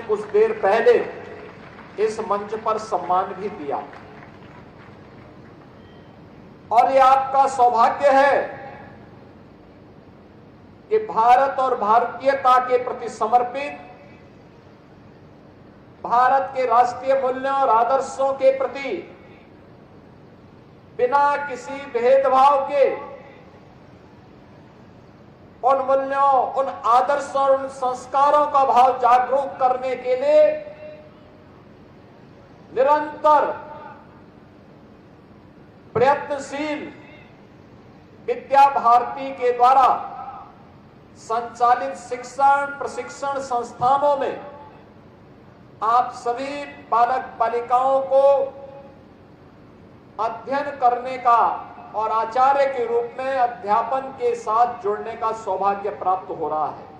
कुछ देर पहले इस मंच पर सम्मान भी दिया और ये आपका सौभाग्य है कि भारत और भारतीयता के प्रति समर्पित, भारत के राष्ट्रीय मूल्यों और आदर्शों के प्रति बिना किसी भेदभाव के उन मूल्यों, उन आदर्शों और उन संस्कारों का भाव जागरूक करने के लिए निरंतर प्रयत्नशील विद्या भारती के द्वारा संचालित शिक्षण प्रशिक्षण संस्थानों में आप सभी बालक बालिकाओं को अध्ययन करने का और आचार्य के रूप में अध्यापन के साथ जुड़ने का सौभाग्य प्राप्त हो रहा है।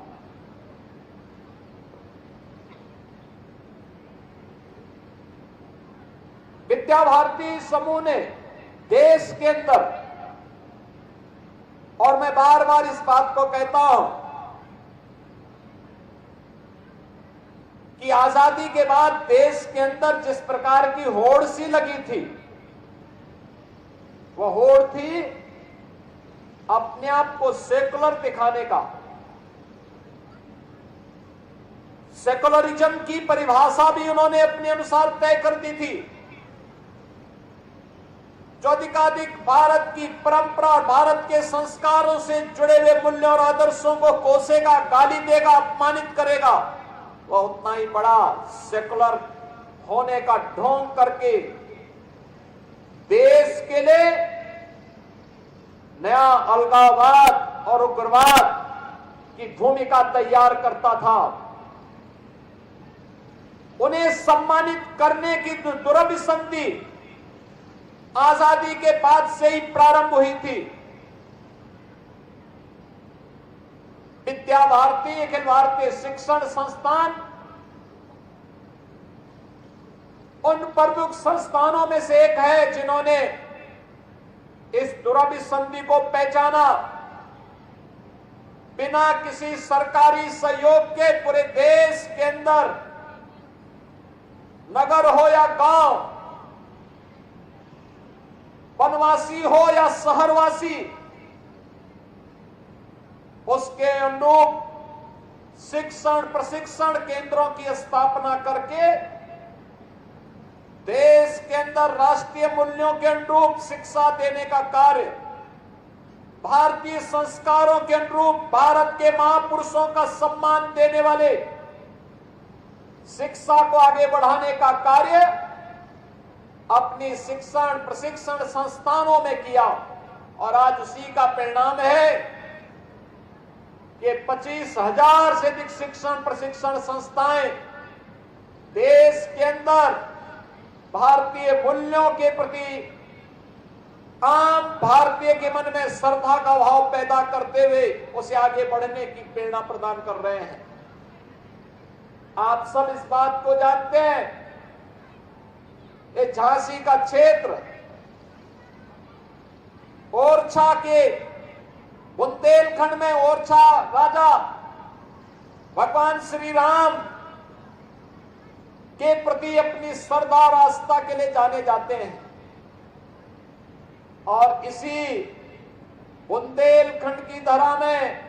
विद्या भारती समूह ने देश के अंदर, और मैं बार बार इस बात को कहता हूं कि आजादी के बाद देश के अंदर जिस प्रकार की होड़ सी लगी थी, वह होड़ थी अपने आप को सेकुलर दिखाने का। सेकुलरिज्म की परिभाषा भी उन्होंने अपने अनुसार तय कर दी थी, जो अधिकाधिक भारत की परंपरा और भारत के संस्कारों से जुड़े हुए मूल्यों और आदर्शों को कोसेगा, गाली देगा, अपमानित करेगा, वह उतना ही बड़ा सेकुलर होने का ढोंग करके देश के लिए नया अलगाववाद और उग्रवाद की भूमिका तैयार करता था। उन्हें सम्मानित करने की दुरभिसंधि आजादी के बाद से ही प्रारंभ हुई थी। विद्या भारती अखिल भारतीय शिक्षण संस्थान उन प्रमुख संस्थानों में से एक है जिन्होंने इस दुरभिसंधि को पहचाना। बिना किसी सरकारी सहयोग के पूरे देश के अंदर, नगर हो या गांव, वनवासी हो या शहरवासी, उसके अनुरूप शिक्षण प्रशिक्षण केंद्रों की स्थापना करके देश के अंदर राष्ट्रीय मूल्यों के अनुरूप शिक्षा देने का कार्य, भारतीय संस्कारों के अनुरूप भारत के महापुरुषों का सम्मान देने वाले शिक्षा को आगे बढ़ाने का कार्य अपनी शिक्षण प्रशिक्षण संस्थानों में किया। और आज उसी का परिणाम है कि 25,000 से अधिक शिक्षण प्रशिक्षण संस्थाएं देश के अंदर भारतीय मूल्यों के प्रति आम भारतीय के मन में श्रद्धा का भाव पैदा करते हुए उसे आगे बढ़ने की प्रेरणा प्रदान कर रहे हैं। आप सब इस बात को जानते हैं, ये झांसी का क्षेत्र ओरछा के बुंदेलखंड में ओरछा राजा भगवान श्री राम के प्रति अपनी श्रद्धा और आस्था के लिए जाने जाते हैं। और इसी बुंदेलखंड की धरा में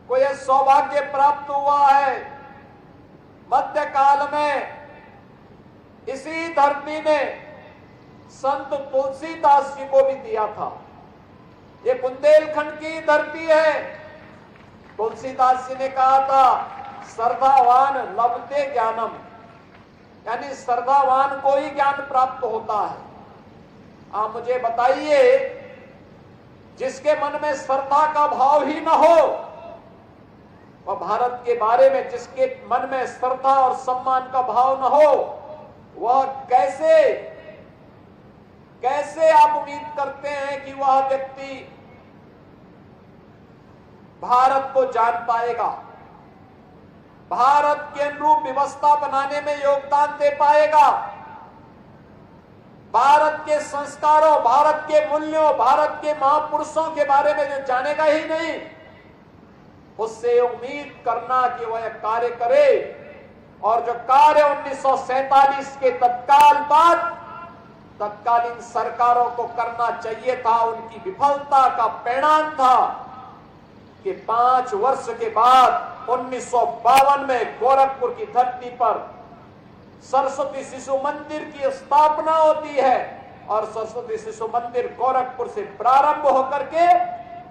को यह सौभाग्य प्राप्त हुआ है। मध्यकाल में इसी धरती ने संत तुलसीदास जी को भी दिया था। ये बुंदेलखंड की धरती है। तुलसीदास जी ने कहा था, श्रद्धावान लभते ज्ञानम, यानी श्रद्धावान को ही ज्ञान प्राप्त होता है। आप मुझे बताइए, जिसके मन में श्रद्धा का भाव ही न हो, वह भारत के बारे में जिसके मन में श्रद्धा और सम्मान का भाव न हो, वह कैसे आप उम्मीद करते हैं कि वह व्यक्ति भारत को जान पाएगा, भारत के अनुरूप व्यवस्था बनाने में योगदान दे पाएगा, भारत के संस्कारों, भारत के मूल्यों, भारत के महापुरुषों के बारे में जो जानेगा ही नहीं, उससे उम्मीद करना कि वह कार्य करे और जो कार्य 1947 के तत्काल बाद तत्कालीन सरकारों को करना चाहिए था, उनकी विफलता का परिणाम था कि 5 वर्ष के बाद 1952 में गोरखपुर की धरती पर सरस्वती शिशु मंदिर की स्थापना होती है और सरस्वती शिशु मंदिर गोरखपुर से प्रारंभ होकर के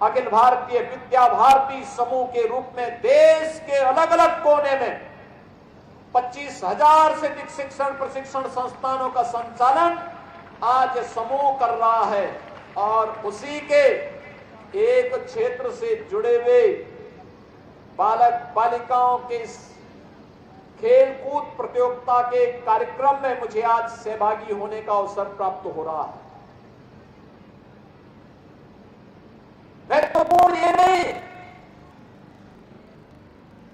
अखिल भारतीय विद्या भारती समूह के रूप में देश के अलग अलग कोने में 25,000 से अधिक शिक्षण प्रशिक्षण संस्थानों का संचालन आज समूह कर रहा है। और उसी के एक क्षेत्र से जुड़े हुए बालक बालिकाओं के इस खेलकूद प्रतियोगिता के कार्यक्रम में मुझे आज सहभागी होने का अवसर प्राप्त हो रहा है। महत्वपूर्ण ये नहीं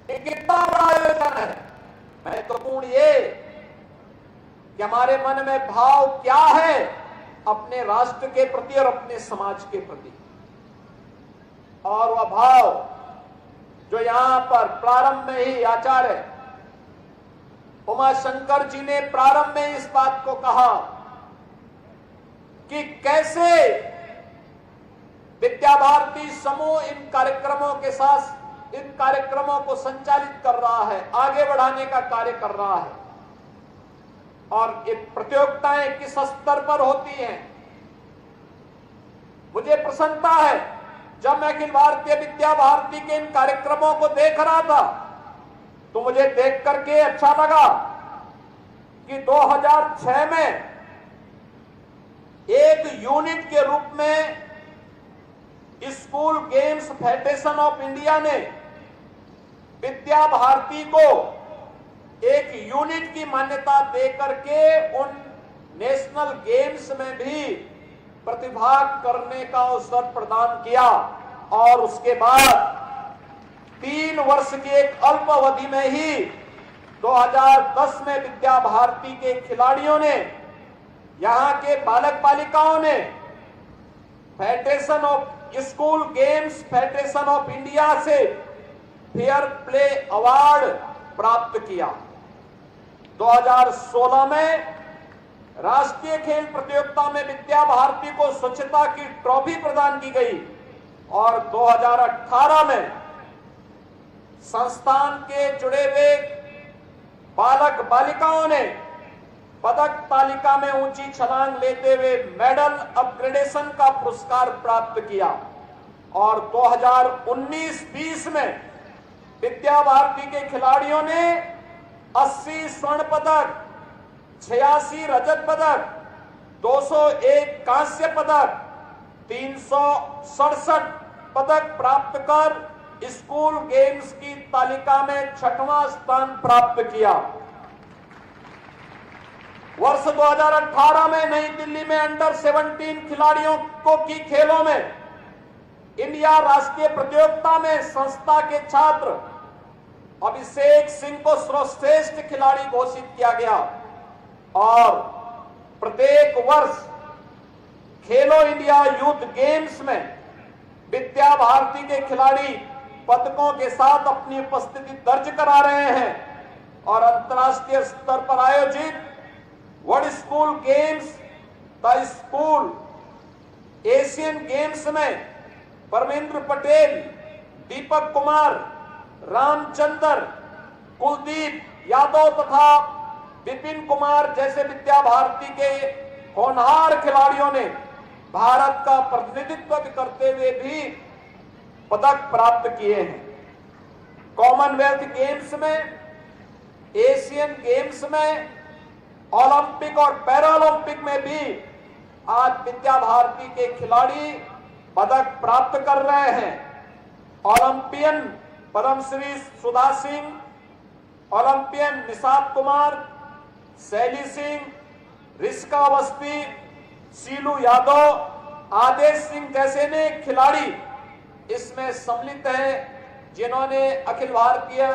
कि कितना बड़ा आयोजन है, महत्वपूर्ण ये कि हमारे मन में भाव क्या है अपने राष्ट्र के प्रति और अपने समाज के प्रति। और वह भाव जो यहां पर प्रारंभ में ही आचार्य उमाशंकर जी ने प्रारंभ में इस बात को कहा कि कैसे विद्या भारती समूह इन कार्यक्रमों के साथ इन कार्यक्रमों को संचालित कर रहा है, आगे बढ़ाने का कार्य कर रहा है। और ये प्रतियोगिताएं किस स्तर पर होती हैं, मुझे प्रसन्नता है। जब मैं अखिल भारतीय विद्या भारती के इन कार्यक्रमों को देख रहा था तो मुझे देख करके अच्छा लगा कि 2006 में एक यूनिट के रूप में school games federation of India ने विद्या भारती को एक यूनिट की मान्यता दे करके उन नेशनल गेम्स में भी प्रतिभाग करने का अवसर प्रदान किया। और उसके बाद 3 वर्ष की एक अल्प अवधि में ही 2010 में विद्या भारती के खिलाड़ियों ने, यहां के बालक बालिकाओं ने federation of school games federation of India से फेयर प्ले अवार्ड प्राप्त किया। 2016 में राष्ट्रीय खेल प्रतियोगिता में विद्या भारती को स्वच्छता की ट्रॉफी प्रदान की गई और 2018 में संस्थान के जुड़े हुए बालक बालिकाओं ने पदक तालिका में ऊंची छलांग लेते हुए मेडल अपग्रेडेशन का पुरस्कार प्राप्त किया। और 2019-20 में विद्या भारती के खिलाड़ियों ने 80 स्वर्ण पदक, 86 रजत पदक, 201 कांस्य पदक, 367 पदक प्राप्त कर स्कूल गेम्स की तालिका में 6वां स्थान प्राप्त किया। वर्ष 2018 में नई दिल्ली में अंडर 17 खिलाड़ियों को की खेलों में इंडिया राष्ट्रीय प्रतियोगिता में संस्था के छात्र अभिषेक सिंह को सर्वश्रेष्ठ खिलाड़ी घोषित किया गया। और प्रत्येक वर्ष खेलो इंडिया यूथ गेम्स में विद्या भारती के खिलाड़ी पदकों के साथ अपनी उपस्थिति दर्ज करा रहे हैं। और अंतर्राष्ट्रीय स्तर पर आयोजित world school games, the school Asian games में परमेंद्र पटेल, दीपक कुमार, रामचंद्र, कुलदीप यादव तथा विपिन कुमार जैसे विद्या भारती के होनहार खिलाड़ियों ने भारत का प्रतिनिधित्व करते हुए भी पदक प्राप्त किए हैं। कॉमनवेल्थ गेम्स में, एशियन गेम्स में, ओलंपिक और पैरालंपिक में भी आज विद्या भारती के खिलाड़ी पदक प्राप्त कर रहे हैं। ओलंपियन पद्मश्री सुधा सिंह, ओलंपियन निषाद कुमार, शैली सिंह, रिस्का अवस्थी, सीलू यादव, आदेश सिंह जैसे ने खिलाड़ी इसमें सम्मिलित हैं, जिन्होंने अखिल भारतीय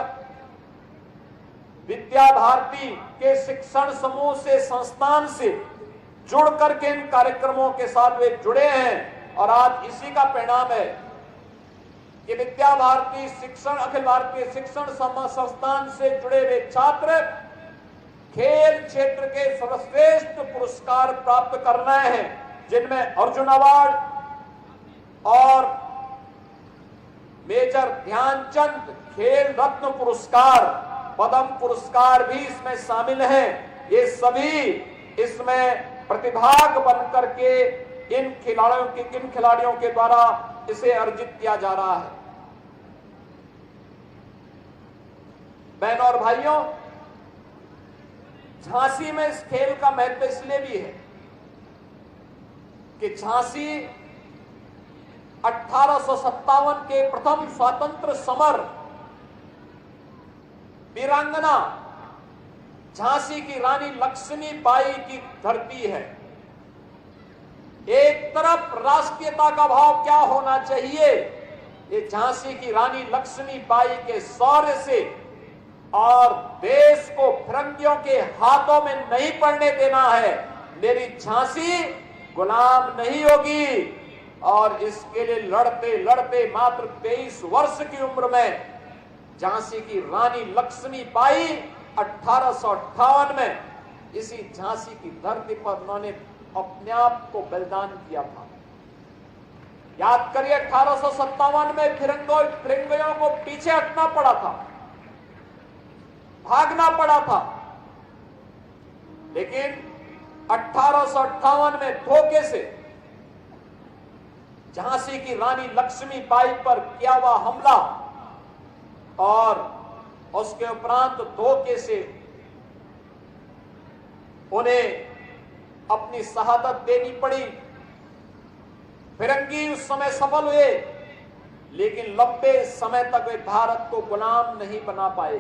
विद्या भारती के शिक्षण समूह से, संस्थान से जुड़ करके इन कार्यक्रमों के साथ वे जुड़े हैं। और आज इसी का परिणाम है कि विद्या भारती शिक्षण अखिल भारतीय शिक्षण संस्थान से जुड़े हुए छात्र खेल क्षेत्र के सर्वश्रेष्ठ पुरस्कार प्राप्त कर रहे हैं, जिनमें अर्जुन अवार्ड और मेजर ध्यानचंद खेल रत्न पुरस्कार, पद्म पुरस्कार भी इसमें शामिल हैं। ये सभी इसमें प्रतिभाग बनकर के इन खिलाड़ियों के द्वारा इसे अर्जित किया जा रहा है। बहनों और भाइयों, झांसी में इस खेल का महत्व इसलिए भी है कि झांसी 1857 के प्रथम स्वतंत्र समर वीरांगना झांसी की रानी लक्ष्मीबाई की धरती है। एक तरफ राष्ट्रीयता का भाव क्या होना चाहिए, ये झांसी की रानी लक्ष्मीबाई के शौर्य से और देश को फिरंगियों के हाथों में नहीं पड़ने देना है। मेरी झांसी गुलाम नहीं होगी और इसके लिए लड़ते लड़ते मात्र 23 वर्ष की उम्र में झांसी की रानी लक्ष्मीबाई 1858 में इसी झांसी की धरती पर उन्होंने अपने आप को बलिदान किया था। याद करिए, 1857 में फिरंगियों को पीछे हटना पड़ा था, भागना पड़ा था, लेकिन 1858 में धोखे से झांसी की रानी लक्ष्मीबाई पर किया हुआ हमला और उसके उपरांत धोखे से उन्हें अपनी शहादत देनी पड़ी। फिरंगी उस समय सफल हुए, लेकिन लंबे समय तक वे भारत को गुलाम नहीं बना पाए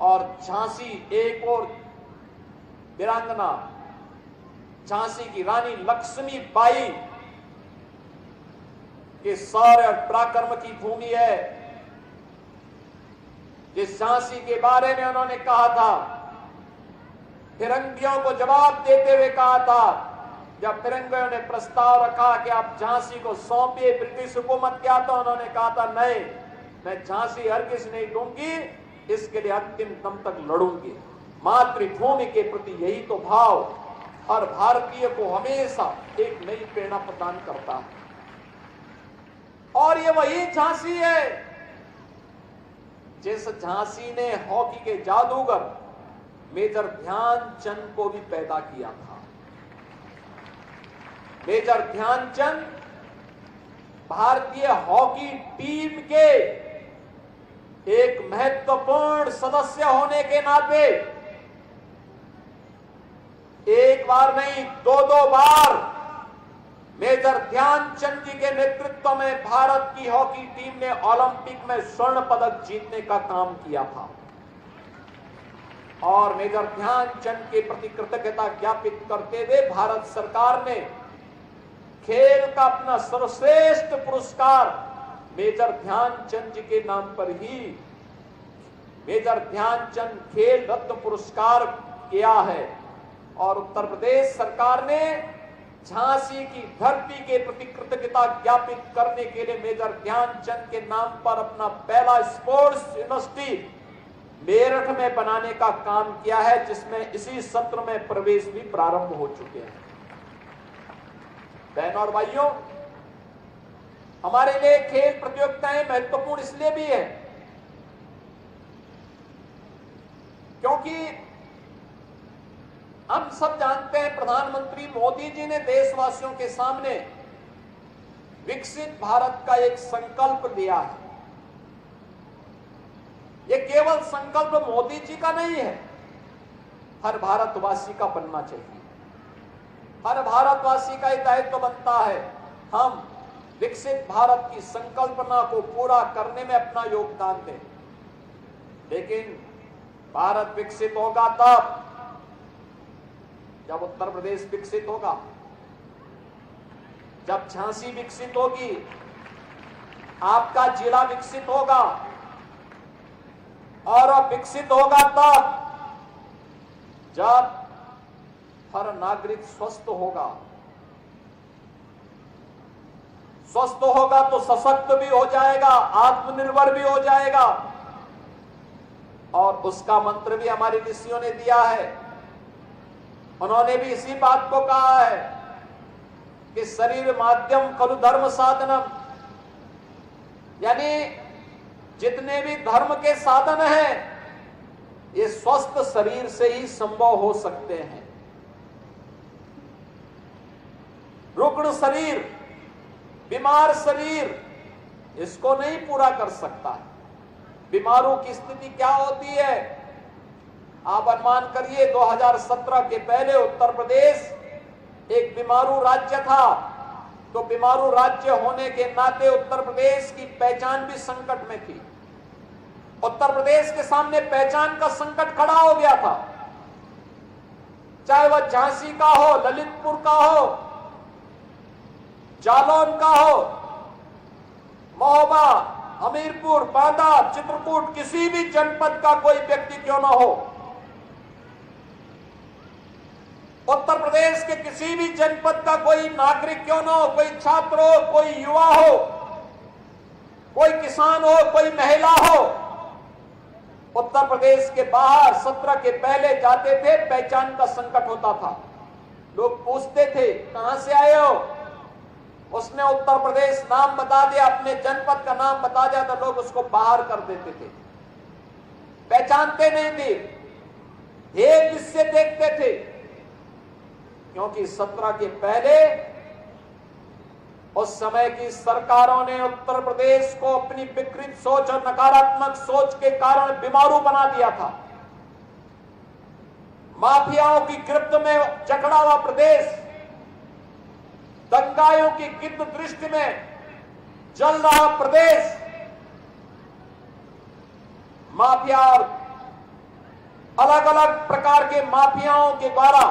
और झांसी एक और वीरांगना झांसी की रानी लक्ष्मीबाई के शौर्य और पराक्रम की भूमि है। जिस झांसी के बारे में उन्होंने कहा था, फिरंगियों को जवाब देते हुए कहा था, जब फिरंगियों ने प्रस्ताव रखा कि आप झांसी को सौंपिए ब्रिटिश हुकूमत क्या, तो उन्होंने कहा था नहीं, मैं झांसी हरगिज नहीं दूंगी, इसके लिए अंतिम दम तक लड़ूंगी। मातृभूमि के प्रति यही तो भाव हर भारतीय को हमेशा एक नई प्रेरणा प्रदान करता है। और ये वही झांसी है जिस झांसी ने हॉकी के जादूगर मेजर ध्यानचंद को भी पैदा किया था। मेजर ध्यानचंद भारतीय हॉकी टीम के एक महत्वपूर्ण सदस्य होने के नाते एक बार नहीं, दो बार मेजर ध्यानचंद जी के नेतृत्व में भारत की हॉकी टीम ने ओलंपिक में स्वर्ण पदक जीतने का काम किया था और मेजर ध्यानचंद के प्रति कृतज्ञता ज्ञापित करते हुए भारत सरकार ने खेल का अपना सर्वश्रेष्ठ पुरस्कार मेजर ध्यानचंद जी के नाम पर ही मेजर ध्यानचंद खेल रत्न पुरस्कार किया है। और उत्तर प्रदेश सरकार ने झांसी की धरती के प्रति कृतज्ञता ज्ञापित करने के लिए मेजर ध्यानचंद के नाम पर अपना पहला स्पोर्ट्स यूनिवर्सिटी मेरठ में बनाने का काम किया है, जिसमें इसी सत्र में प्रवेश भी प्रारंभ हो चुके हैं। बहनों और भाइयों, हमारे लिए खेल प्रतियोगिताएं महत्वपूर्ण इसलिए भी है क्योंकि हम सब जानते हैं प्रधानमंत्री मोदी जी ने देशवासियों के सामने विकसित भारत का एक संकल्प दिया है। ये केवल संकल्प मोदी जी का नहीं है, हर भारतवासी का बनना चाहिए। हर भारतवासी का यह दायित्व बनता है हम विकसित भारत की संकल्पना को पूरा करने में अपना योगदान दें। लेकिन भारत विकसित होगा तब जब उत्तर प्रदेश विकसित होगा, जब झांसी विकसित होगी, आपका जिला विकसित होगा और अब विकसित होगा तब जब हर नागरिक स्वस्थ होगा, स्वस्थ होगा तो सशक्त भी हो जाएगा, आत्मनिर्भर भी हो जाएगा। और उसका मंत्र भी हमारे ऋषियों ने दिया है। उन्होंने भी इसी बात को कहा है कि शरीर माध्यम खलु धर्म साधनम, यानी जितने भी धर्म के साधन हैं ये स्वस्थ शरीर से ही संभव हो सकते हैं। रुग्ण शरीर, बीमार शरीर इसको नहीं पूरा कर सकता है। बीमारों की स्थिति क्या होती है? आप अनुमान करिए 2017 के पहले उत्तर प्रदेश एक बीमारू राज्य था, तो बीमारू राज्य होने के नाते उत्तर प्रदेश की पहचान भी संकट में थी। उत्तर प्रदेश के सामने पहचान का संकट खड़ा हो गया था, चाहे वह झांसी का हो, ललितपुर का हो, जालौन का हो, महोबा, हमीरपुर, बांदा, चित्रकूट, किसी भी जनपद का कोई व्यक्ति क्यों ना हो, उत्तर प्रदेश के किसी भी जनपद का कोई नागरिक क्यों ना हो, कोई छात्र हो, कोई युवा हो, कोई किसान हो, कोई महिला हो, उत्तर प्रदेश के बाहर 17 के पहले जाते थे, पहचान का संकट होता था। लोग पूछते थे कहां से आए हो, उसने उत्तर प्रदेश नाम बता दिया, अपने जनपद का नाम बता दिया तो लोग उसको बाहर कर देते थे, पहचानते नहीं थे, एक इससे देखते थे, क्योंकि 17 के पहले उस समय की सरकारों ने उत्तर प्रदेश को अपनी विकृत सोच और नकारात्मक सोच के कारण बीमारू बना दिया था। माफियाओं की गिरफ्त में जकड़ा हुआ प्रदेश, दंगाइयों की गिद्ध दृष्टि में जल रहा प्रदेश, माफिया और अलग अलग प्रकार के माफियाओं के द्वारा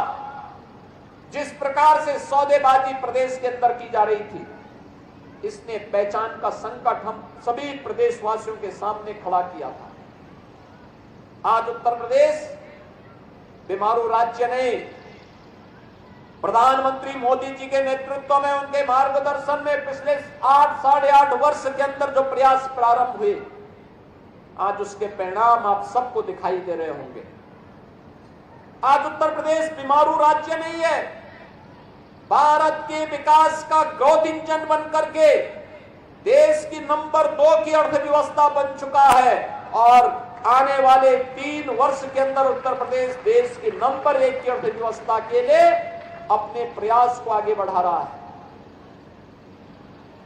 जिस प्रकार से सौदेबाजी प्रदेश के अंदर की जा रही थी, इसने पहचान का संकट हम सभी प्रदेशवासियों के सामने खड़ा किया था। आज उत्तर प्रदेश बीमारू राज्य नहीं, प्रधानमंत्री मोदी जी के नेतृत्व में, उनके मार्गदर्शन में पिछले 8-8.5 वर्ष के अंदर जो प्रयास प्रारंभ हुए, आज उसके परिणाम आप सबको दिखाई दे रहे होंगे। आज उत्तर प्रदेश बीमारू राज्य नहीं है, भारत के विकास का ग्रोथ इंजन बनकर के देश की नंबर 2 की अर्थव्यवस्था बन चुका है और आने वाले 3 वर्ष के अंदर उत्तर प्रदेश देश की नंबर 1 की अर्थव्यवस्था के लिए अपने प्रयास को आगे बढ़ा रहा है।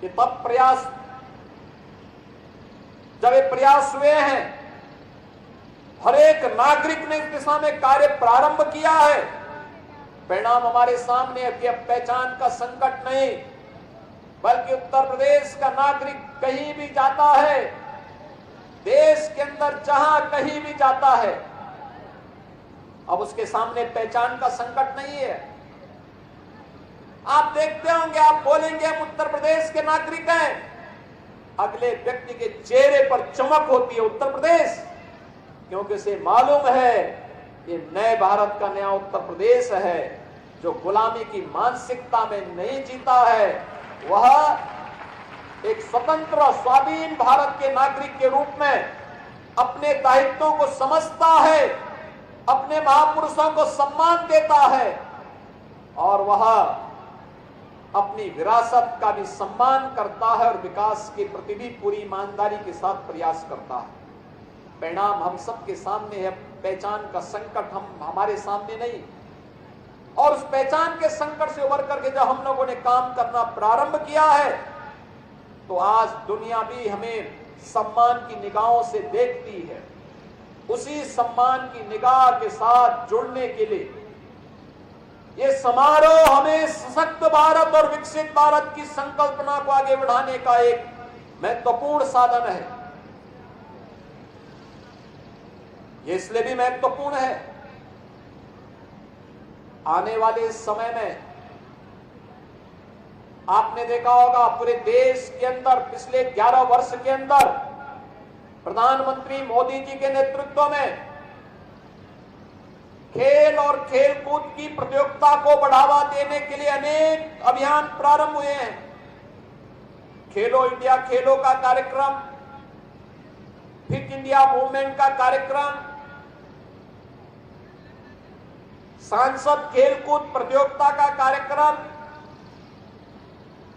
ये तब प्रयास, जब ये प्रयास हुए हैं, हर एक नागरिक ने इस दिशा में कार्य प्रारंभ किया है, परिणाम हमारे सामने है कि अब पहचान का संकट नहीं, बल्कि उत्तर प्रदेश का नागरिक कहीं भी जाता है, देश के अंदर जहां कहीं भी जाता है, अब उसके सामने पहचान का संकट नहीं है। आप देखते होंगे, आप बोलेंगे हम उत्तर प्रदेश के नागरिक हैं, अगले व्यक्ति के चेहरे पर चमक होती है उत्तर प्रदेश, क्योंकि उसे मालूम है ये नए भारत का नया उत्तर प्रदेश है, जो गुलामी की मानसिकता में नहीं जीता है, वह एक स्वतंत्र स्वाधीन भारत के नागरिक के रूप में अपने दायित्वों को समझता है, अपने महापुरुषों को सम्मान देता है और वह अपनी विरासत का भी सम्मान करता है और विकास के प्रति भी पूरी ईमानदारी के साथ प्रयास करता है। परिणाम हम सबके सामने है, पहचान का संकट हमारे सामने नहीं, और उस पहचान के संकट से उबर करके जब हम लोगों ने काम करना प्रारंभ किया है, तो आज दुनिया भी हमें सम्मान की निगाहों से देखती है। उसी सम्मान की निगाह के साथ जुड़ने के लिए ये समारोह हमें सशक्त भारत और विकसित भारत की संकल्पना को आगे बढ़ाने का एक महत्वपूर्ण साधन है। ये इसलिए भी महत्वपूर्ण है, आने वाले समय में आपने देखा होगा पूरे देश के अंदर पिछले 11 वर्ष के अंदर प्रधानमंत्री मोदी जी के नेतृत्व में खेल और खेलकूद की प्रतियोगिता को बढ़ावा देने के लिए अनेक अभियान प्रारंभ हुए हैं। खेलो इंडिया खेलों का कार्यक्रम, फिट इंडिया मूवमेंट का कार्यक्रम, सांसद खेलकूद प्रतियोगिता का कार्यक्रम,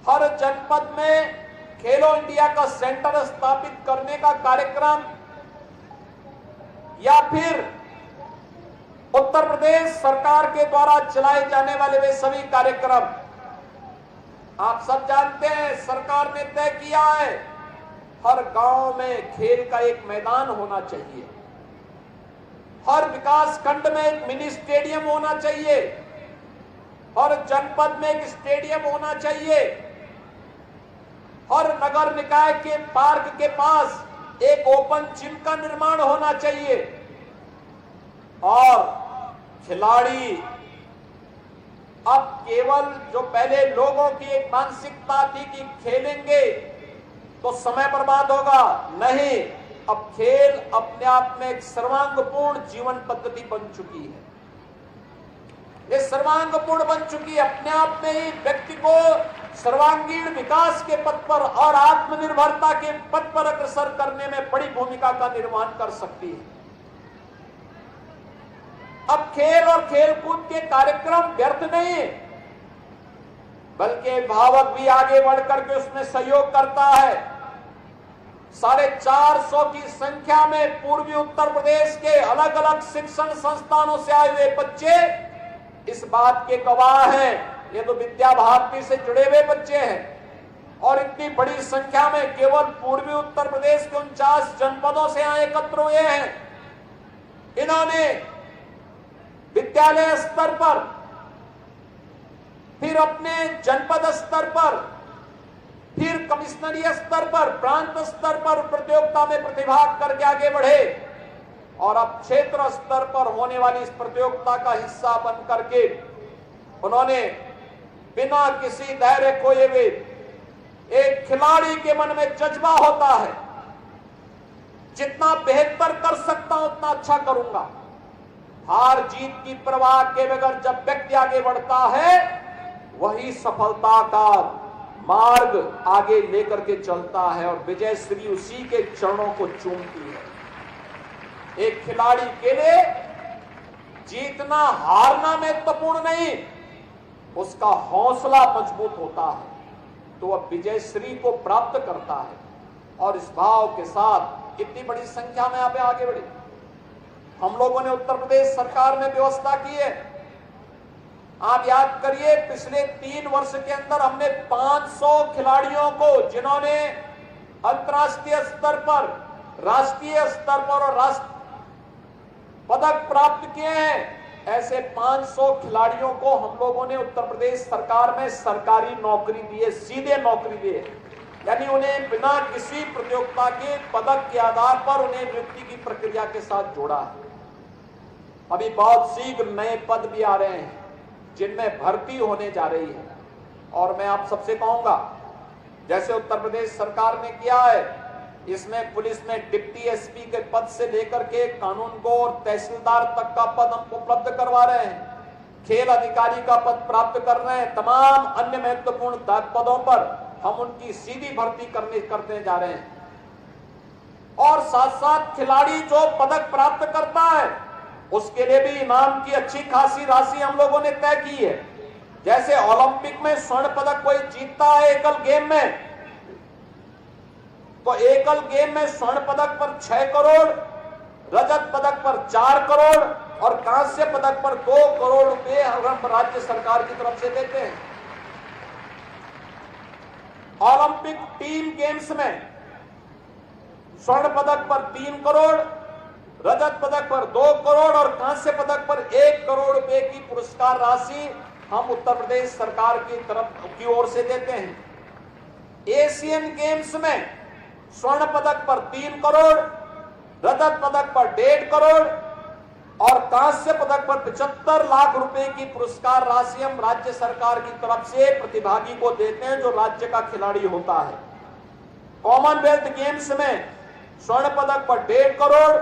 हर जनपद में खेलो इंडिया का सेंटर स्थापित करने का कार्यक्रम, या फिर उत्तर प्रदेश सरकार के द्वारा चलाए जाने वाले वे सभी कार्यक्रम। आप सब जानते हैं सरकार ने तय किया है हर गांव में खेल का एक मैदान होना चाहिए, हर विकास खंड में एक मिनी स्टेडियम होना चाहिए, हर जनपद में एक स्टेडियम होना चाहिए, हर नगर निकाय के पार्क के पास एक ओपन जिम का निर्माण होना चाहिए। और खिलाड़ी अब केवल जो पहले लोगों की एक मानसिकता थी कि खेलेंगे तो समय बर्बाद होगा, नहीं, अब खेल अपने आप में एक सर्वांगपूर्ण जीवन पद्धति बन चुकी है। ये सर्वांगपूर्ण बन चुकी है, अपने आप में ही व्यक्ति को सर्वांगीण विकास के पथ पर और आत्मनिर्भरता के पथ पर अग्रसर करने में बड़ी भूमिका का निर्वहन कर सकती है। अब खेल और खेलकूद के कार्यक्रम व्यर्थ नहीं है, बल्कि अभिभावक भी आगे बढ़कर के उसमें सहयोग करता है। 450 की संख्या में पूर्वी उत्तर प्रदेश के अलग अलग शिक्षण संस्थानों से आए हुए बच्चे इस बात के गवाह हैं। ये तो विद्या भारती से जुड़े हुए बच्चे हैं और इतनी बड़ी संख्या में केवल पूर्वी उत्तर प्रदेश के 49 जनपदों से यहाँ एकत्र हुए हैं। इन्होंने विद्यालय स्तर पर, फिर अपने जनपद स्तर पर, फिर कमिश्नरीय स्तर पर, प्रांत स्तर पर प्रतियोगिता में प्रतिभाग करके आगे बढ़े और अब क्षेत्र स्तर पर होने वाली इस प्रतियोगिता का हिस्सा बन करके उन्होंने बिना किसी धैर्य खोए हुए, एक खिलाड़ी के मन में जज्बा होता है जितना बेहतर कर सकता हूं उतना अच्छा करूंगा। हार जीत की परवाह के बगैर जब व्यक्ति आगे बढ़ता है वही सफलता का मार्ग आगे लेकर के चलता है और विजय श्री उसी के चरणों को चूमती है। एक खिलाड़ी के लिए जीतना हारना महत्वपूर्ण नहीं, उसका हौसला मजबूत होता है तो वह विजय श्री को प्राप्त करता है। और इस भाव के साथ इतनी बड़ी संख्या में यहाँ पे आगे बढ़े। हम लोगों ने उत्तर प्रदेश सरकार में व्यवस्था की है। आप याद करिए पिछले 3 वर्ष के अंदर हमने 500 खिलाड़ियों को, जिन्होंने अंतर्राष्ट्रीय स्तर पर, राष्ट्रीय स्तर पर और राष्ट्र पदक प्राप्त किए हैं, ऐसे 500 खिलाड़ियों को हम लोगों ने उत्तर प्रदेश सरकार में सरकारी नौकरी दी है, सीधे नौकरी दी है। यानी उन्हें बिना किसी प्रतियोगिता के पदक के आधार पर उन्हें नियुक्ति की प्रक्रिया के साथ जोड़ा है। अभी बहुत शीघ्र नए पद भी आ रहे हैं जिनमें भर्ती होने जा रही है। और मैं आप सबसे कहूंगा, जैसे उत्तर प्रदेश सरकार ने किया है, इसमें पुलिस में डिप्टी एसपी के पद से लेकर के कानून को और तहसीलदार तक का पद हम उपलब्ध करवा रहे हैं, खेल अधिकारी का पद प्राप्त कर रहे हैं, तमाम अन्य महत्वपूर्ण पदों पर हम उनकी सीधी भर्ती करने जा रहे हैं। और साथ साथ खिलाड़ी जो पदक प्राप्त करता है उसके लिए भी इनाम की अच्छी खासी राशि हम लोगों ने तय की है। जैसे ओलंपिक में स्वर्ण पदक कोई जीतता है एकल गेम में, तो एकल गेम में स्वर्ण पदक पर 6 करोड़, रजत पदक पर 4 करोड़ और कांस्य पदक पर 2 करोड़ रुपए हम राज्य सरकार की तरफ से देते हैं। ओलंपिक टीम गेम्स में स्वर्ण पदक पर 3 करोड़, रजत पदक पर 2 करोड़ और कांस्य पदक पर 1 करोड़ रुपए की पुरस्कार राशि हम उत्तर प्रदेश सरकार की तरफ की ओर से देते हैं। एशियन गेम्स में स्वर्ण पदक पर 3 करोड़, रजत पदक पर 1.5 करोड़ और कांस्य पदक पर 75 लाख रुपए की पुरस्कार राशि हम राज्य सरकार की तरफ से प्रतिभागी को देते हैं जो राज्य का खिलाड़ी होता है। कॉमनवेल्थ गेम्स में स्वर्ण पदक पर 1.5 करोड़,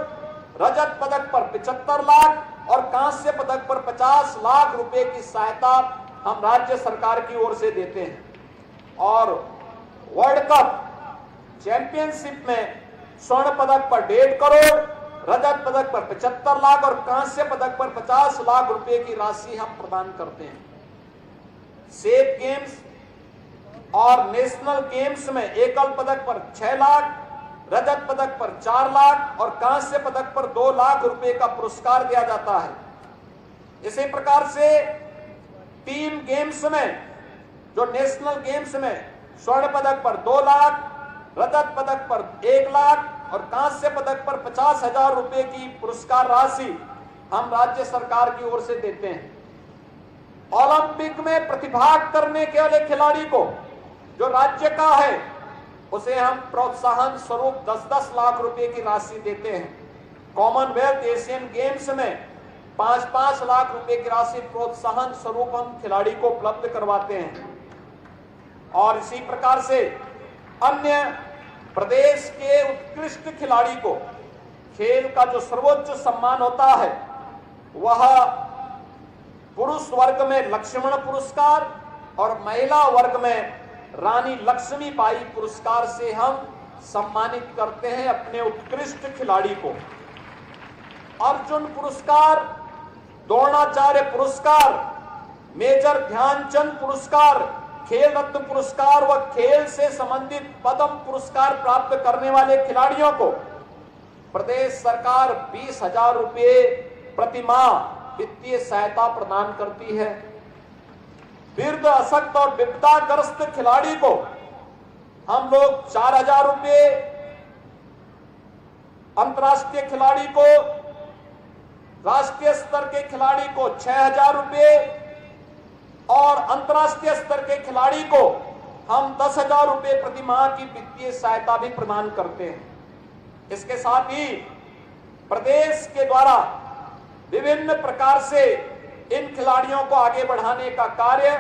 रजत पदक पर 75 लाख और कांस्य पदक पर 50 लाख रुपए की सहायता हम राज्य सरकार की ओर से देते हैं। और वर्ल्ड कप चैंपियनशिप में स्वर्ण पदक पर 1.5 करोड़, रजत पदक पर 75 लाख और कांस्य पदक पर 50 लाख रुपए की राशि हम प्रदान करते हैं। सेफ गेम्स और नेशनल गेम्स में एकल पदक पर 6 लाख, रजत पदक पर 4 लाख और कांस्य पदक पर 2 लाख रुपए का पुरस्कार दिया जाता है। इसी प्रकार से टीम गेम्स में, जो नेशनल गेम्स में स्वर्ण पदक पर 2 लाख, रजत पदक पर 1 लाख और कांस्य पदक पर 50,000 रुपए की पुरस्कार राशि हम राज्य सरकार की ओर से देते हैं। ओलंपिक में प्रतिभाग करने के वाले खिलाड़ी को जो राज्य का है उसे हम प्रोत्साहन स्वरूप 10-10 लाख रुपए की राशि देते हैं। कॉमनवेल्थ एशियन गेम्स में 5-5 लाख रुपए की राशि प्रोत्साहन स्वरूप हम खिलाड़ी को उपलब्ध करवाते हैं। और इसी प्रकार से अन्य प्रदेश के उत्कृष्ट खिलाड़ी को खेल का जो सर्वोच्च सम्मान होता है वह पुरुष वर्ग में लक्ष्मण पुरस्कार और महिला वर्ग में रानी लक्ष्मीबाई पुरस्कार से हम सम्मानित करते हैं अपने उत्कृष्ट खिलाड़ी को। अर्जुन पुरस्कार, द्रोणाचार्य पुरस्कार, मेजर ध्यानचंद पुरस्कार, खेल रत्न पुरस्कार व खेल से संबंधित पद्म पुरस्कार प्राप्त करने वाले खिलाड़ियों को प्रदेश सरकार 20,000 रुपए प्रति माह वित्तीय सहायता प्रदान करती है। वृद्ध, अशक्त और विपदाग्रस्त खिलाड़ी को हम लोग 4,000 रुपए, अंतर्राष्ट्रीय खिलाड़ी को, राष्ट्रीय स्तर के खिलाड़ी को 6,000 रुपए और अंतर्राष्ट्रीय स्तर के खिलाड़ी को हम 10,000 रुपए प्रति माह की वित्तीय सहायता भी प्रदान करते हैं। इसके साथ ही प्रदेश के द्वारा विभिन्न प्रकार से इन खिलाड़ियों को आगे बढ़ाने का कार्य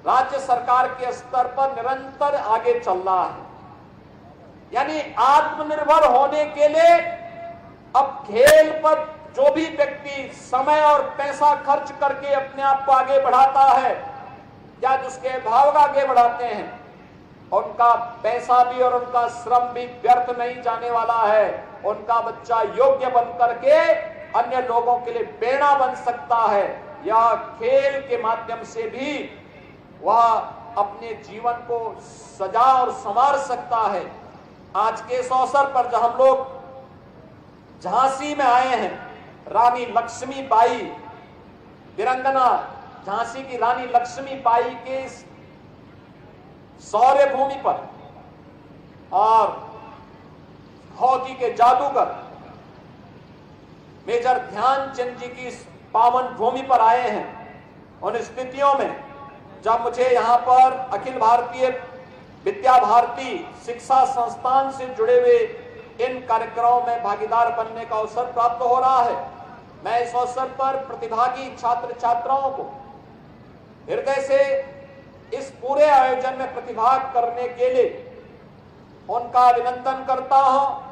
राज्य सरकार के स्तर पर निरंतर आगे चल रहा है। यानी आत्मनिर्भर होने के लिए अब खेल पर जो भी व्यक्ति समय और पैसा खर्च करके अपने आप को आगे बढ़ाता है या जिसके भाव आगे बढ़ाते हैं, उनका पैसा भी और उनका श्रम भी व्यर्थ नहीं जाने वाला है। उनका बच्चा योग्य बन करके अन्य लोगों के लिए प्रेरणा बन सकता है। यह खेल के माध्यम से भी वह अपने जीवन को सजा और संवार सकता है। आज के इस अवसर पर जब हम लोग झांसी में आए हैं, रानी लक्ष्मीबाई, वीरांगना झांसी की रानी लक्ष्मीबाई के शौर्य भूमि पर और हॉकी के जादूगर मेजर ध्यानचंद जी की पावन भूमि पर आए हैं। उन स्थितियों में जब मुझे यहाँ पर अखिल भारतीय विद्या भारती शिक्षा संस्थान से जुड़े हुए इन कार्यक्रमों में भागीदार बनने का अवसर प्राप्त हो रहा है, मैं इस अवसर पर प्रतिभागी छात्र छात्राओं को हृदय से इस पूरे आयोजन में प्रतिभाग करने के लिए उनका अभिनंदन करता हूं।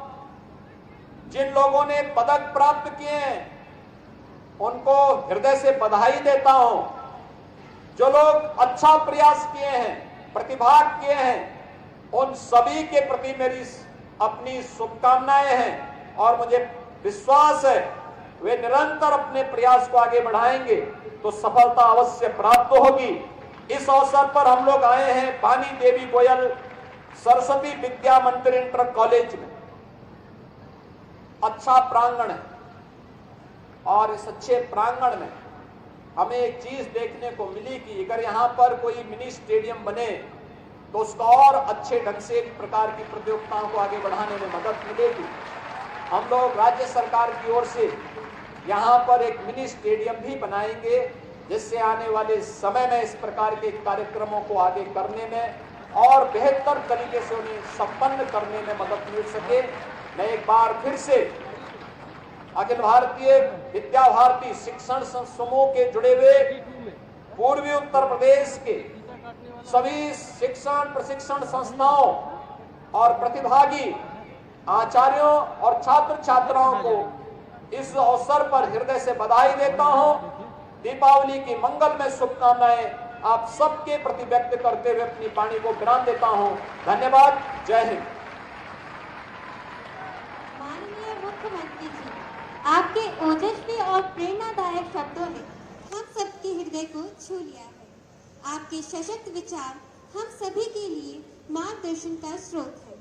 जिन लोगों ने पदक प्राप्त किए हैं उनको हृदय से बधाई देता हूं। जो लोग अच्छा प्रयास किए हैं, प्रतिभाग किए हैं, उन सभी के प्रति मेरी अपनी शुभकामनाएं हैं और मुझे विश्वास है वे निरंतर अपने प्रयास को आगे बढ़ाएंगे तो सफलता अवश्य प्राप्त होगी। इस अवसर पर हम लोग आए हैं बानी देवी गोयल सरस्वती विद्या मंदिर इंटर कॉलेज में। अच्छा प्रांगण है और इस अच्छे प्रांगण में हमें एक चीज देखने को मिली कि अगर यहाँ पर कोई मिनी स्टेडियम बने तो उसका और अच्छे ढंग से एक प्रकार की प्रतियोगिताओं को आगे बढ़ाने में मदद मिलेगी। हम लोग राज्य सरकार की ओर से यहाँ पर एक मिनी स्टेडियम भी बनाएंगे जिससे आने वाले समय में इस प्रकार के कार्यक्रमों को आगे करने में और बेहतर तरीके से उन्हें संपन्न करने में मदद मिल सके। मैं एक बार फिर से अखिल भारतीय विद्या भारती शिक्षण समूह के जुड़े हुए पूर्वी उत्तर प्रदेश के सभी शिक्षण प्रशिक्षण संस्थाओं और प्रतिभागी आचार्यों और छात्र छात्राओं को इस अवसर पर हृदय से बधाई देता हूं। दीपावली की मंगलमय शुभकामनाएं आप सबके प्रति व्यक्त करते हुए अपनी वाणी को विराम देता हूं। धन्यवाद। जय हिंद। माननीय मुख्यमंत्री जी, आपके ओजस्वी और प्रेरणादायक शब्दों ने हम सबके हृदय को छू लिया है। आपके सशक्त विचार हम सभी के लिए मार्गदर्शन का स्रोत है।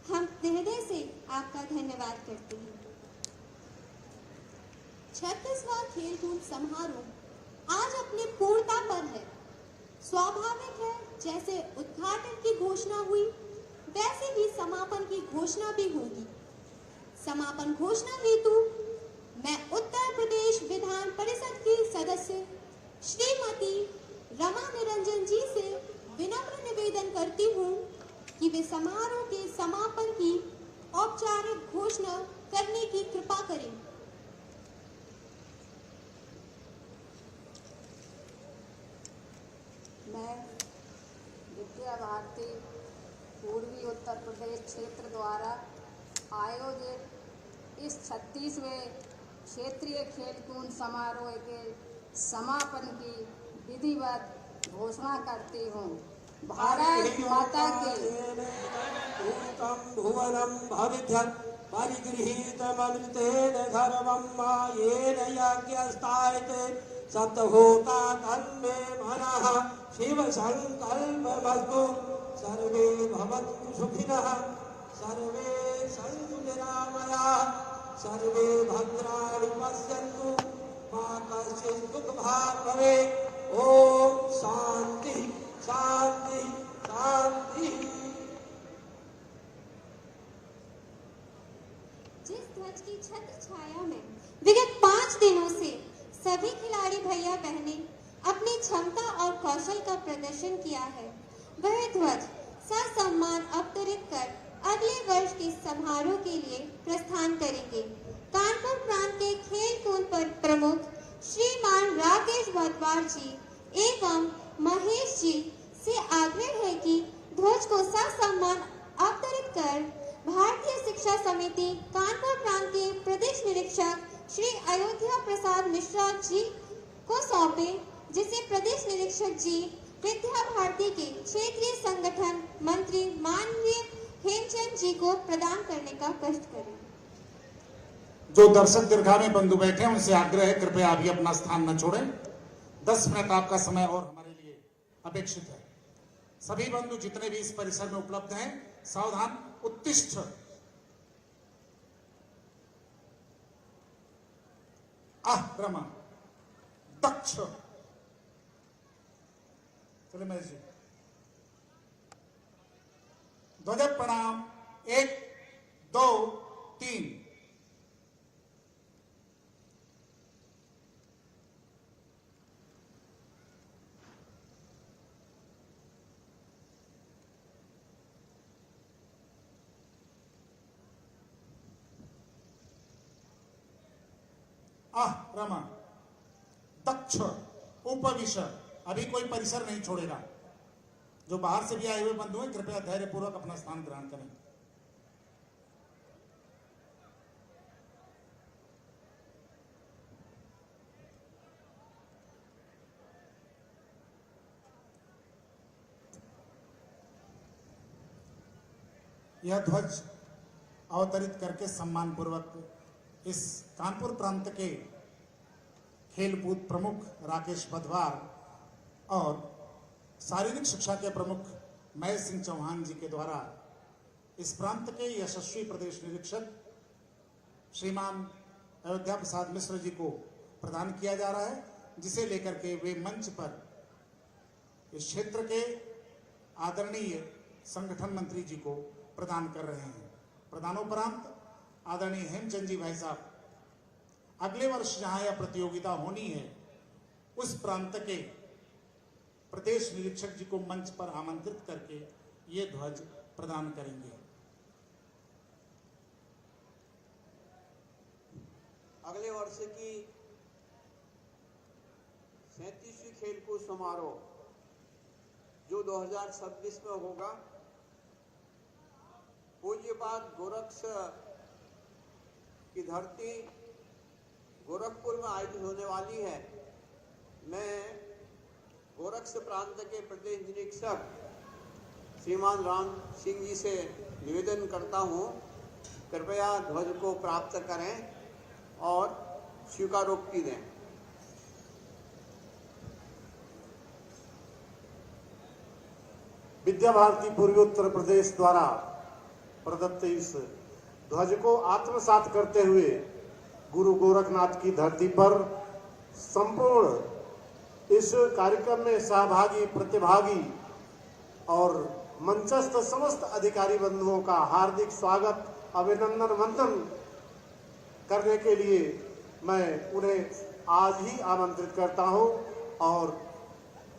हम हृदय से आपका धन्यवाद करते हैं। 36वां खेलकूद समारोह आज अपनी पूर्णता पर है। स्वाभाविक है, जैसे उद्घाटन की घोषणा हुई वैसे ही समापन की घोषणा भी होगी। समापन घोषणा हेतु मैं उत्तर प्रदेश विधान परिषद की सदस्य श्रीमती रमा निरंजन जी से विनम्र निवेदन करती हूँ कि वे समारोह के समापन की औपचारिक घोषणा करने की कृपा करें। मैं विद्या भारती पूर्वी उत्तर प्रदेश क्षेत्र द्वारा आयोजित इस 36वें क्षेत्रीय खेलकूद समारोह के समापन की विधिवत घोषणा करती हूँ। भारत माता की। भुवनं भविष्यत् परिगृहीतममृतेन सर्वं मायेन याज्ञस्तायते सप्तभूता तन्मे मनः शिव संकल्पमस्तु। सर्वे भवन्तु सुखिनः, सर्वे सन्तु निरामयाः, सर्वे भद्राणि पश्यन्तु, मा कश्चित् दुःखभाग् भवेत्। ओम शांति शांति शांति। जिस ध्वज की छत्र छाया में विगत 5 दिनों से सभी खिलाड़ी भैया बहने अपनी क्षमता और कौशल का प्रदर्शन किया है, वह ध्वज ससम्मान अवतरित कर अगले वर्ष के समारोह के लिए प्रस्थान करेंगे। कानपुर प्रांत के खेल कूद पर प्रमुख श्रीमान राकेश भटवार जी एवं महेश जी से आग्रह है कि ध्वज को ससम्मान अवतरित कर भारतीय शिक्षा समिति कानपुर प्रांत के प्रदेश निरीक्षक श्री अयोध्या प्रसाद मिश्रा जी को सौंपे, जिसे प्रदेश निरीक्षक जी विद्या भारती के क्षेत्रीय संगठन मंत्री माननीय हेमचंद जी को प्रदान करने का कष्ट करें। जो दर्शक दीर्घा में बंधु बैठे हैं उनसे आग्रह है कृपया अभी अपना स्थान न छोड़ें। 10 मिनट आपका समय और हमारे लिए अपेक्षित है। सभी बंधु जितने भी इस परिसर में उपलब्ध हैं सावधान उत्तिष्ठ। रमा दक्ष। चले महेश जी। ध्वज प्रणाम। 1 2 3। रमा दक्ष उपविश। अभी कोई परिसर नहीं छोड़ेगा। जो बाहर से भी आए हुए बंधु हैं कृपया धैर्य पूर्वक अपना स्थान ग्रहण करें। यह ध्वज अवतरित करके सम्मान पूर्वक इस कानपुर प्रांत के खेलकूद प्रमुख राकेश बधवार और शारीरिक शिक्षा के प्रमुख महेश सिंह चौहान जी के द्वारा इस प्रांत के यशस्वी प्रदेश निरीक्षक श्रीमान अयोध्या प्रसाद मिश्र जी को प्रदान किया जा रहा है, जिसे लेकर के वे मंच पर इस क्षेत्र के आदरणीय संगठन मंत्री जी को प्रदान कर रहे हैं। प्रदानोपरांत आदरणीय हेमचंद जी भाई साहब अगले वर्ष जहां यह प्रतियोगिता होनी है उस प्रांत के प्रदेश निरीक्षक जी को मंच पर आमंत्रित करके ये ध्वज प्रदान करेंगे। अगले वर्ष की 37वीं खेलकूद समारोह जो 2026 में होगा, पूज्यपाद गोरक्ष की धरती गोरखपुर में आयोजित होने वाली है। मैं गोरक्ष प्रांत के प्रदेश निरीक्षक श्रीमान राम सिंह जी से निवेदन करता हूं, कृपया ध्वज को प्राप्त करें और स्वीकारोक्ति दें। विद्या भारती पूर्वी उत्तर प्रदेश द्वारा प्रदत्त इस ध्वज को आत्मसात करते हुए गुरु गोरखनाथ की धरती पर संपूर्ण इस कार्यक्रम में सहभागी, प्रतिभागी और मंचस्थ समस्त अधिकारी बंधुओं का हार्दिक स्वागत, अभिनंदन, वंदन करने के लिए मैं उन्हें आज ही आमंत्रित करता हूं और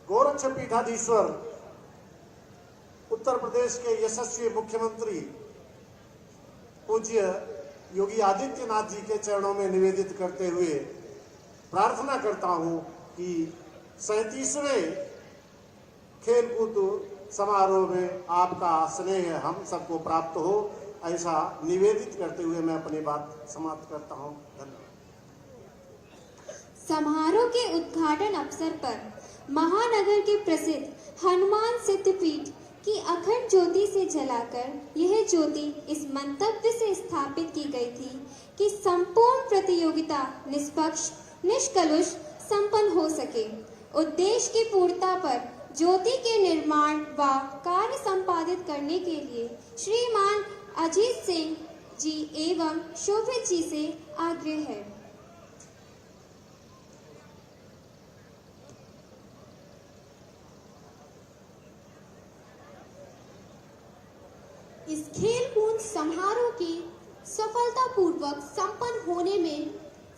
गोरक्ष पीठाधीश्वर उत्तर प्रदेश के यशस्वी मुख्यमंत्री पूज्य योगी आदित्यनाथ जी के चरणों में निवेदित करते हुए प्रार्थना करता हूं कि 37वें खेलकूद समारोह में आपका स्नेह हम सबको प्राप्त हो, ऐसा निवेदित करते हुए मैं अपनी बात समाप्त करता हूं। धन्यवाद। समारोह के उद्घाटन अवसर पर महानगर के प्रसिद्ध हनुमान सिद्धपीठ की अखंड ज्योति से जलाकर यह ज्योति इस मंतव्य से स्थापित की गई थी कि संपूर्ण प्रतियोगिता निष्पक्ष, निष्कलुष संपन्न हो सके। उद्देश्य की पूर्णता पर ज्योति के निर्माण व कार्य संपादित करने के लिए श्रीमान अजीत सिंह जी एवं शोभित जी से आग्रह है। इस खेलकूद समारोह के सफलतापूर्वक संपन्न होने में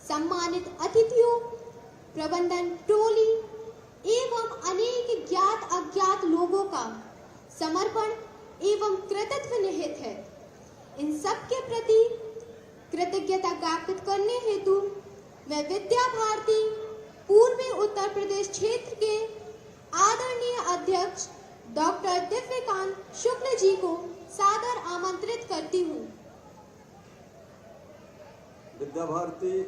सम्मानित अतिथियों, प्रबंधन टोली एवं अनेक ज्ञात अज्ञात लोगों का समर्पण एवं कृतज्ञ निहित है। इन सब के प्रति कृतज्ञता ज्ञापित करने हेतु मैं विद्या भारती पूर्वी उत्तर प्रदेश क्षेत्र के आदरणीय अध्यक्ष डॉक्टर दिव्यकांत शुक्ल जी को सादर आमंत्रित करती हूँ। विद्या भारती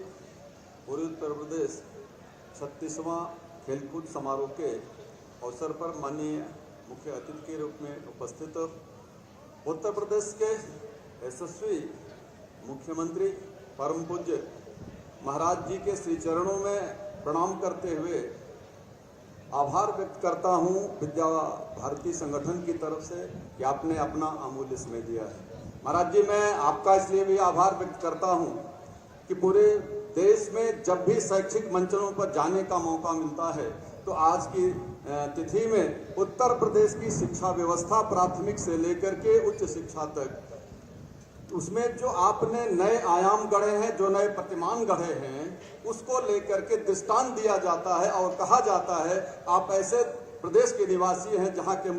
पूर्वी उत्तर प्रदेश 36वां खेलकूद समारोह के अवसर पर माननीय मुख्य अतिथि के रूप में उपस्थित उत्तर प्रदेश के यशस्वी मुख्यमंत्री परम पूज्य महाराज जी के श्री चरणों में प्रणाम करते हुए आभार व्यक्त करता हूं विद्या भारती संगठन की तरफ से कि आपने अपना अमूल्य समय दिया है। महाराज जी, मैं आपका इसलिए भी आभार व्यक्त करता हूं कि पूरे देश में जब भी शैक्षिक मंचों पर जाने का मौका मिलता है तो आज की तिथि में उत्तर प्रदेश की शिक्षा व्यवस्था प्राथमिक से लेकर के उच्च शिक्षा तक, उसमें जो आपने नए आयाम गढ़े हैं, जो नए प्रतिमान गढ़े हैं, उसको लेकर के दृष्टांत दिया जाता है और कहा जाता है आप ऐसे प्रदेश के निवासी हैं जहां के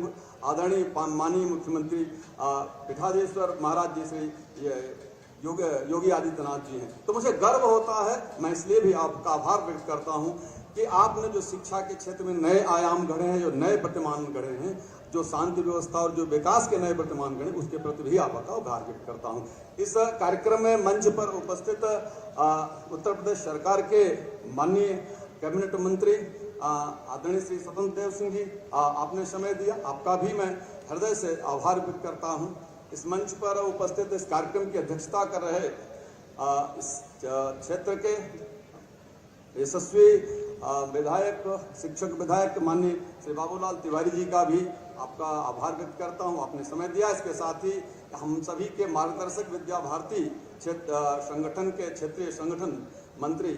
आदरणीय माननीय मुख्यमंत्री पीठाधीश्वर महाराज जी श्री योगी आदित्यनाथ जी हैं। तो मुझे गर्व होता है, मैं इसलिए भी आपका आभार व्यक्त करता हूं कि आपने जो शिक्षा के क्षेत्र में नए आयाम गढ़े हैं, जो नए प्रतिमान गढ़े हैं, जो शांति व्यवस्था और जो विकास के नए प्रतिमान गढ़े, उसके प्रति भी आपका आभार व्यक्त करता हूं। इस कार्यक्रम में मंच पर उपस्थित उत्तर प्रदेश सरकार के माननीय कैबिनेट मंत्री आदरणीय श्री स्वतंत्र देव सिंह जी, आपने समय दिया, आपका भी मैं हृदय से आभार व्यक्त करता हूं। इस मंच पर उपस्थित इस कार्यक्रम की अध्यक्षता कर रहे इस क्षेत्र के यशस्वी विधायक, शिक्षक विधायक माननीय श्री बाबूलाल तिवारी जी का भी आपका आभार व्यक्त करता हूं, आपने समय दिया। इसके साथ ही हम सभी के मार्गदर्शक विद्या भारती संगठन के क्षेत्रीय संगठन मंत्री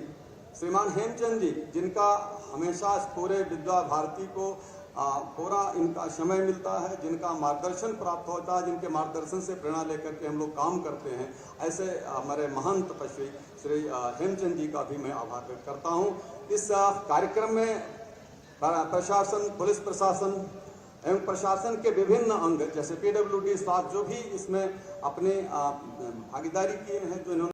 श्रीमान हेमचंद जी, जिनका हमेशा पूरे विद्या भारती को पूरा इनका समय मिलता है, जिनका मार्गदर्शन प्राप्त होता है, जिनके मार्गदर्शन से प्रेरणा लेकर के हम लोग काम करते हैं, ऐसे हमारे महान तपस्वी श्री हेमचंद जी का भी मैं आभार व्यक्त करता हूं। इस कार्यक्रम में प्रशासन, पुलिस प्रशासन एवं प्रशासन के विभिन्न अंग जैसे PWD स्टाफ जो भी इसमें अपनी भागीदारी किए हैं, जो इन्होंने